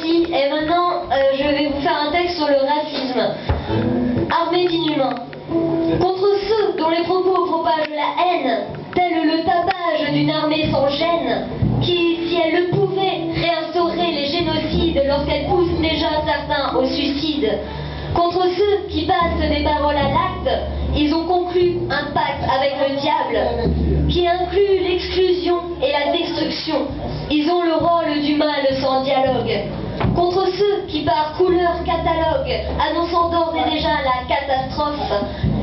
Merci. Et maintenant, je vais vous faire un texte sur le racisme. Armée d'inhumains. Contre ceux dont les propos propagent la haine, tel le tapage d'une armée sans gêne, qui, si elle le pouvait, réinstaurerait les génocides lorsqu'elle pousse déjà certains au suicide. Contre ceux qui passent des paroles à l'acte, ils ont conclu un pacte avec le diable, qui inclut l'exclusion et la destruction. Ils ont le rôle du mal sans dialogue. Contre ceux qui par couleur catalogue, annonçant d'ores et déjà la catastrophe,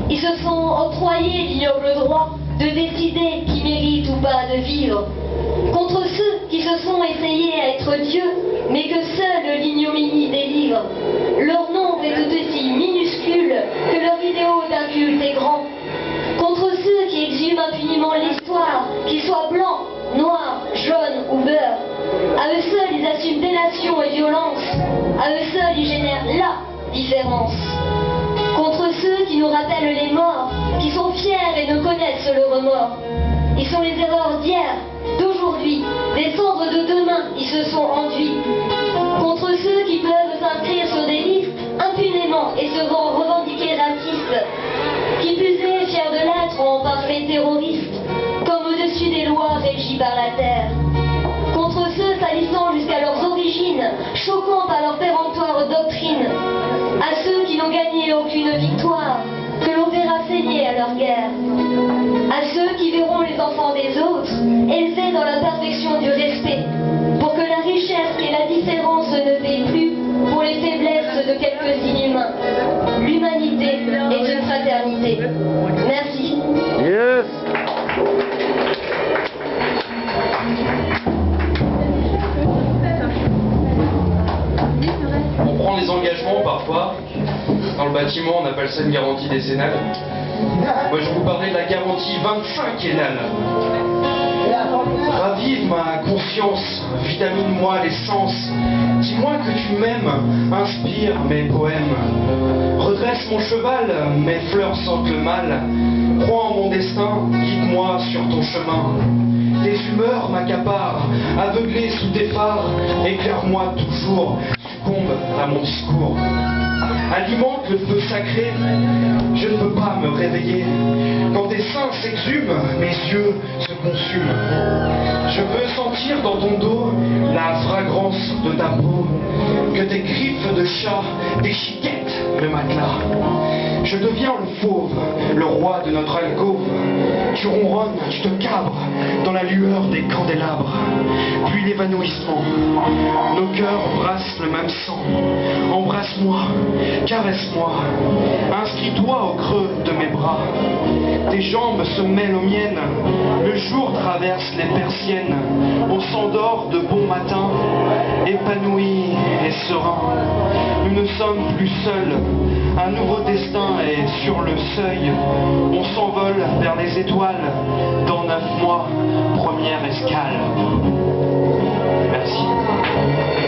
ils se sont octroyés l'ignoble droit de décider qui mérite ou pas de vivre. Contre ceux qui se sont essayés à être Dieu, mais que seule l'ignominie délivre. Leur nombre est tout aussi minuscule que leur idéal d'un culte est grand. Contre ceux qui exhument impuniment l'histoire, qu'ils soient blancs, noirs, jaunes ou beurre. À eux seuls ils assument délation et violence. À eux seuls ils génèrent la différence. Contre ceux qui nous rappellent les morts, qui sont fiers et ne connaissent le remords. Ils sont les erreurs d'hier, d'aujourd'hui, des cendres de demain, ils se sont enduits. Contre ceux qui peuvent s'inscrire sur des listes impunément et se revendiquer racistes, qui plus est fiers de l'être en parfaits terroristes, comme au-dessus des lois régies par la terre. Contre ceux salissant jusqu'à leurs origines, choquant par leur péremptoire doctrine, à ceux qui n'ont gagné aucune victoire, que l'on verra saigner à leur guerre, à ceux qui verront les enfants des autres élevés dans la perfection du respect, pour que la richesse et la différence ne paient plus pour les faiblesses de quelques inhumains. L'humanité est une fraternité. Merci. Yes. On prend les engagements parfois. Dans le bâtiment, on appelle ça une garantie décennale. Moi, je vous parlais de la garantie 25ennale. Ravive ma conscience, vitamine-moi l'essence. Dis-moi que tu m'aimes, inspire mes poèmes. Redresse mon cheval, mes fleurs sentent le mal. Crois en mon destin, guide-moi sur ton chemin. Tes humeurs m'accaparent, aveuglé sous tes phares. Éclaire-moi toujours, succombe à mon discours. Alimente le feu sacré, je ne peux pas me réveiller. Quand tes seins s'exhument, mes yeux se consument. Je veux sentir dans ton dos la fragrance de ta peau, que tes griffes de chat déchiquettent le matelas. Je deviens le fauve, le roi de notre alcôve. Tu ronronnes, tu te cabres dans la lueur des candélabres. Puis l'évanouissement, nos cœurs brassent le même sang. Embrasse-moi, caresse-moi, inscris-toi au creux de mes bras. Tes jambes se mêlent aux miennes, le jour traverse les persiennes. On s'endort de bon matin, épanoui et serein. Nous ne sommes plus seuls, un nouveau destin est sur le seuil. On s'envole vers les étoiles, dans 9 mois, première escale. Merci.